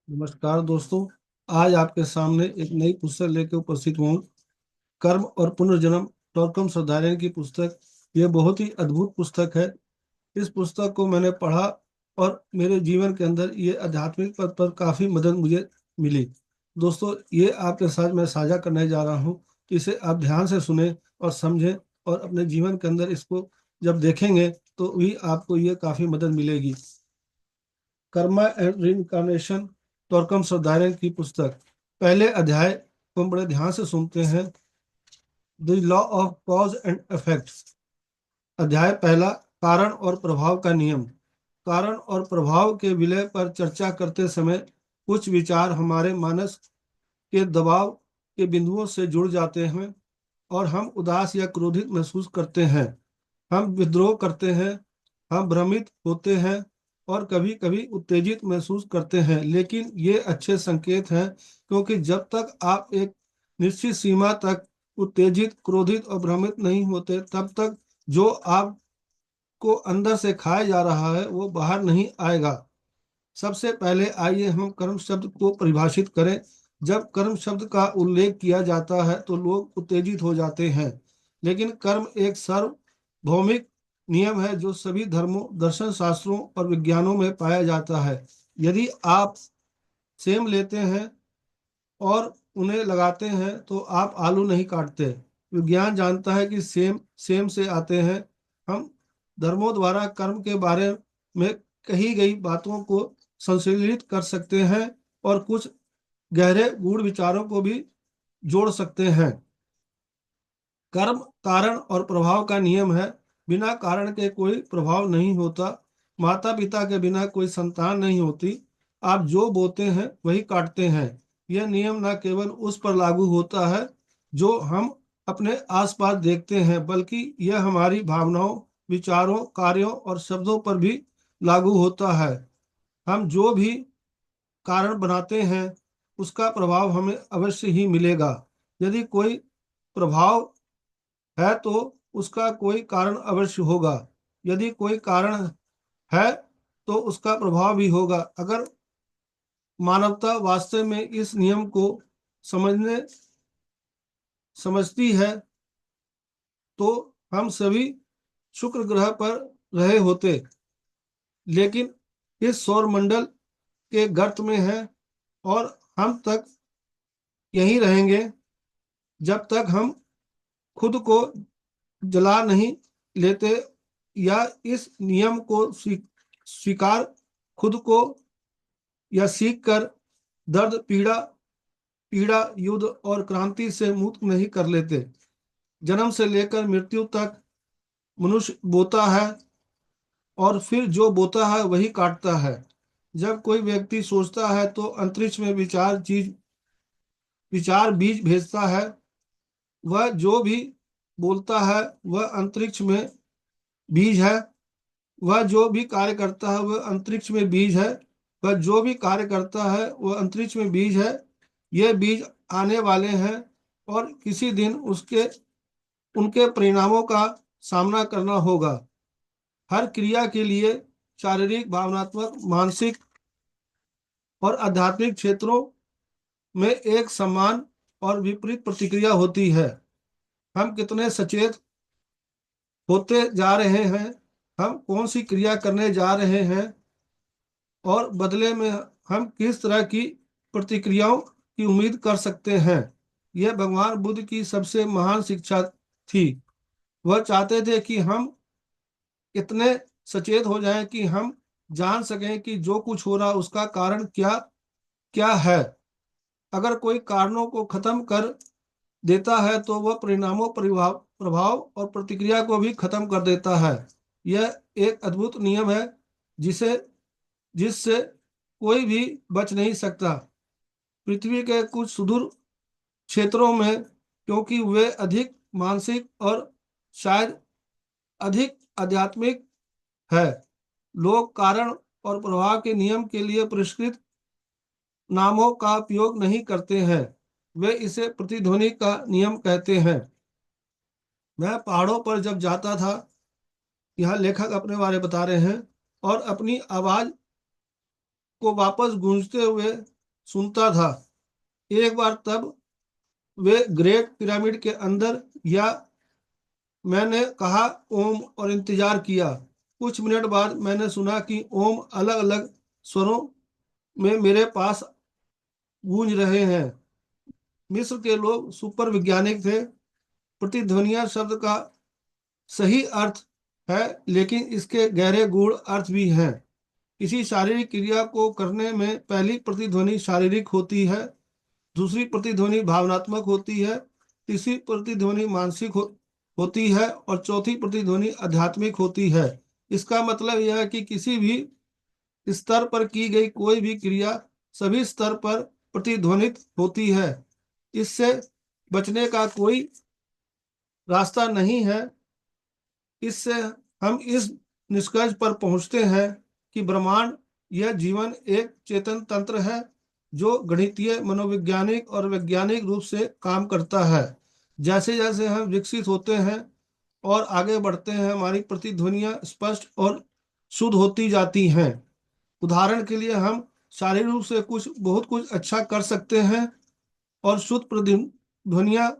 नमस्कार दोस्तों। आज आपके सामने एक नई पुस्तक लेकर उपस्थित हूँ। कर्म और पुनर्जन्म टॉर्कम श्रद्धालय की पुस्तक। ये बहुत ही अद्भुत पुस्तक है। इस पुस्तक को मैंने पढ़ा और मेरे जीवन के अंदर ये आध्यात्मिक पद पर काफी मदद मुझे मिली। दोस्तों, ये आपके साथ मैं साझा करने जा रहा हूँ। इसे आप ध्यान से सुने और समझें और अपने जीवन के अंदर इसको जब देखेंगे तो भी आपको ये काफी मदद मिलेगी। कर्मा एंड रिइंकार्नेशन टॉर्कम श्रद्धालय की पुस्तक। पहले अध्याय को हम बड़े ध्यान से सुनते हैं। The law of cause and effect. अध्याय पहला, कारण और प्रभाव का नियम। कारण और प्रभाव के विलय पर चर्चा करते समय कुछ विचार हमारे मानस के दबाव के बिंदुओं से जुड़ जाते हैं और हम उदास या क्रोधित महसूस करते हैं। हम विद्रोह करते हैं, हम भ्रमित होते हैं और कभी कभी उत्तेजित महसूस करते हैं। लेकिन ये अच्छे संकेत हैं, क्योंकि जब तक आप एक निश्चित सीमा तक उत्तेजित, क्रोधित और भ्रमित नहीं होते, तब तक जो आपको अंदर से खाया जा रहा है वो बाहर नहीं आएगा। सबसे पहले आइए हम कर्म शब्द को परिभाषित करें। जब कर्म शब्द का उल्लेख किया जाता है तो लोग उत्तेजित हो जाते हैं, लेकिन कर्म एक सार्वभौमिक नियम है जो सभी धर्मों, दर्शन शास्त्रों और विज्ञानों में पाया जाता है। यदि आप सेम लेते हैं और उन्हें लगाते हैं तो आप आलू नहीं काटते। विज्ञान जानता है कि सेम सेम से आते हैं। हम धर्मों द्वारा कर्म के बारे में कही गई बातों को संश्लेषित कर सकते हैं और कुछ गहरे गूढ़ विचारों को भी जोड़ सकते हैं। कर्म कारण और प्रभाव का नियम है। बिना कारण के कोई प्रभाव नहीं होता। माता पिता के बिना कोई संतान नहीं होती। आप जो बोते हैं वही काटते हैं। यह नियम न केवल उस पर लागू होता है जो हम अपने आसपास देखते हैं, बल्कि यह हमारी भावनाओं, विचारों, कार्यों और शब्दों पर भी लागू होता है। हम जो भी कारण बनाते हैं उसका प्रभाव हमें अवश्य ही मिलेगा। यदि कोई प्रभाव है तो उसका कोई कारण अवश्य होगा। यदि कोई कारण है तो उसका प्रभाव भी होगा। अगर मानवता वास्तव में इस नियम को समझने समझती है तो हम सभी शुक्र ग्रह पर रहे होते, लेकिन इस सौर मंडल के गर्त में है और हम तक यहीं रहेंगे जब तक हम खुद को जला नहीं लेते या इस नियम को स्वीकार खुद को या सीख कर दर्द, पीड़ा पीड़ा, युद्ध और क्रांति से मुक्त नहीं कर लेते। जन्म से लेकर मृत्यु तक मनुष्य बोता है और फिर जो बोता है वही काटता है। जब कोई व्यक्ति सोचता है तो अंतरिक्ष में विचार बीज भेजता है। वह जो भी बोलता है वह अंतरिक्ष में बीज है। वह जो भी कार्य करता है वह अंतरिक्ष में बीज है। वह जो भी कार्य करता है वह अंतरिक्ष में बीज है। ये बीज आने वाले हैं और किसी दिन उसके उनके परिणामों का सामना करना होगा। हर क्रिया के लिए शारीरिक, भावनात्मक, मानसिक और आध्यात्मिक क्षेत्रों में एक समान और विपरीत प्रतिक्रिया होती है। हम कितने सचेत होते जा रहे हैं, हम कौन सी क्रिया करने जा रहे हैं और बदले में हम किस तरह की प्रतिक्रियाओं की उम्मीद कर सकते हैं। यह भगवान बुद्ध की सबसे महान शिक्षा थी। वह चाहते थे कि हम इतने सचेत हो जाएं कि हम जान सकें कि जो कुछ हो रहा उसका कारण क्या क्या है। अगर कोई कारणों को खत्म कर देता है तो वह परिणामों, प्रभाव और प्रतिक्रिया को भी खत्म कर देता है। यह एक अद्भुत नियम है जिसे जिससे कोई भी बच नहीं सकता। पृथ्वी के कुछ सुदूर क्षेत्रों में, क्योंकि वे अधिक मानसिक और शायद अधिक आध्यात्मिक है, लोग कारण और प्रभाव के नियम के लिए परिष्कृत नामों का उपयोग नहीं करते हैं। वे इसे प्रतिध्वनि का नियम कहते हैं। मैं पहाड़ों पर जब जाता था, यहाँ लेखक अपने बारे बता रहे हैं, और अपनी आवाज को वापस गूंजते हुए सुनता था। एक बार तब वे ग्रेट पिरामिड के अंदर या मैंने कहा ओम और इंतजार किया। कुछ मिनट बाद मैंने सुना कि ओम अलग अलग स्वरों में मेरे पास गूंज रहे हैं। मिस्र के लोग सुपर वैज्ञानिक थे। प्रतिध्वनिया शब्द का सही अर्थ है, लेकिन इसके गहरे गूढ़ अर्थ भी हैं। किसी शारीरिक क्रिया को करने में पहली प्रतिध्वनि शारीरिक होती है, दूसरी प्रतिध्वनि भावनात्मक होती है, तीसरी प्रतिध्वनि मानसिक होती है और चौथी प्रतिध्वनि आध्यात्मिक होती है। इसका मतलब यह है कि किसी भी स्तर पर की गई कोई भी क्रिया सभी स्तर पर प्रतिध्वनित होती है। इससे बचने का कोई रास्ता नहीं है। इससे हम इस निष्कर्ष पर पहुंचते हैं कि ब्रह्मांड यह जीवन एक चेतन तंत्र है जो गणितीय, मनोवैज्ञानिक और वैज्ञानिक रूप से काम करता है। जैसे जैसे हम विकसित होते हैं और आगे बढ़ते हैं, हमारी प्रतिध्वनियां स्पष्ट और शुद्ध होती जाती हैं। उदाहरण के लिए हम शारीरिक रूप से बहुत कुछ अच्छा कर सकते हैं और शुद्ध प्रतिध्वनियां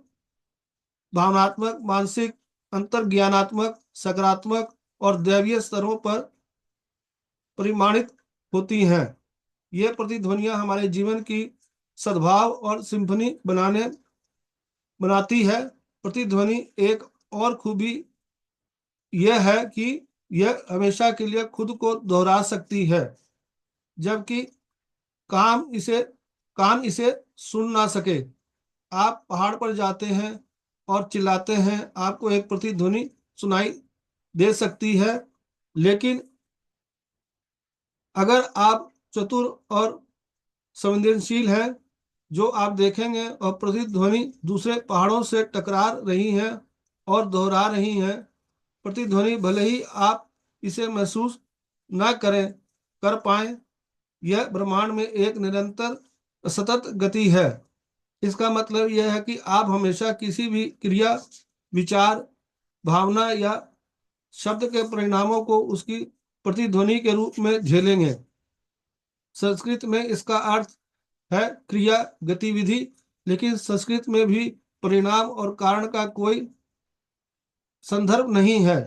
भावनात्मक, मानसिक, अंतर्ज्ञानात्मक, सकारात्मक और दैवीय स्तरों पर परिमाणित होती हैं। ये प्रतिध्वनियां हमारे जीवन की सद्भाव और सिंफनी बनाती है। प्रतिध्वनि एक और खूबी यह है कि यह हमेशा के लिए खुद को दोहरा सकती है, जबकि काम इसे कान इसे सुन ना सके। आप पहाड़ पर जाते हैं और चिल्लाते हैं, आपको एक प्रतिध्वनि सुनाई दे सकती है, लेकिन अगर आप चतुर और संवेदनशील हैं, जो आप देखेंगे और प्रतिध्वनि दूसरे पहाड़ों से टकरा रही हैं और दोहरा रही हैं। प्रतिध्वनि भले ही आप इसे महसूस न कर पाए, यह ब्रह्मांड में एक निरंतर सतत गति है। इसका मतलब यह है कि आप हमेशा किसी भी क्रिया, विचार, भावना या शब्द के परिणामों को उसकी प्रतिध्वनि के रूप में झेलेंगे। संस्कृत में इसका अर्थ है क्रिया, गतिविधि, लेकिन संस्कृत में भी परिणाम और कारण का कोई संदर्भ नहीं है।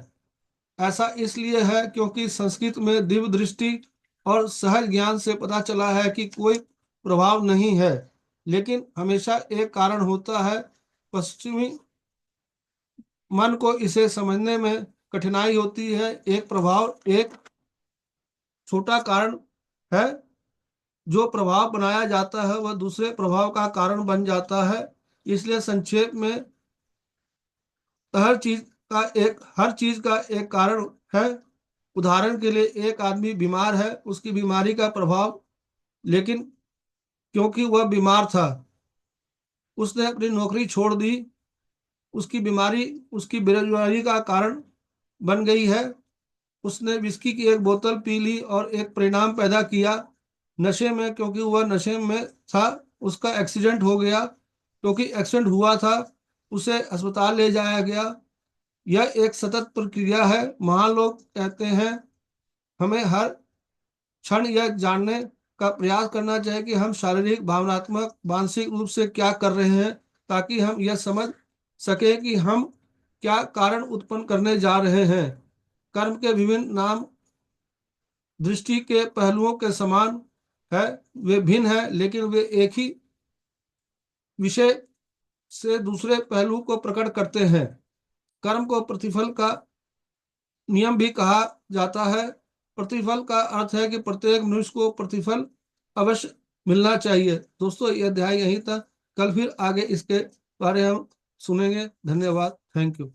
ऐसा इसलिए है क्योंकि संस्कृत में दिव्य दृष्टि और सहज ज्ञान से पता चला है कि कोई प्रभाव नहीं है, लेकिन हमेशा एक कारण होता है। पश्चिमी मन को इसे समझने में कठिनाई होती है। एक प्रभाव एक छोटा कारण है, जो प्रभाव बनाया जाता है वह दूसरे प्रभाव का कारण बन जाता है। इसलिए संक्षेप में हर चीज का एक कारण है। उदाहरण के लिए एक आदमी बीमार है, उसकी बीमारी का प्रभाव, लेकिन क्योंकि वह बीमार था उसने अपनी नौकरी छोड़ दी, उसकी बीमारी उसकी बेरोजगारी का कारण बन गई है। उसने विस्की की एक बोतल पी ली और एक परिणाम पैदा किया नशे में। क्योंकि वह नशे में था, उसका एक्सीडेंट हो गया। क्योंकि एक्सीडेंट हुआ था, उसे अस्पताल ले जाया गया। यह एक सतत प्रक्रिया है। महान लोग कहते हैं हमें हर क्षण यह जानने का प्रयास करना चाहिए कि हम शारीरिक, भावनात्मक, मानसिक रूप से क्या कर रहे हैं, ताकि हम यह समझ सके कि हम क्या कारण उत्पन्न करने जा रहे हैं। कर्म के विभिन्न नाम दृष्टि के पहलुओं के समान है, वे भिन्न है, लेकिन वे एक ही विषय से दूसरे पहलू को प्रकट करते हैं। कर्म को प्रतिफल का नियम भी कहा जाता है। प्रतिफल का अर्थ है कि प्रत्येक मनुष्य को प्रतिफल अवश्य मिलना चाहिए। दोस्तों, यह अध्याय यहीं तक। कल फिर आगे इसके बारे में हम सुनेंगे। धन्यवाद। Thank you.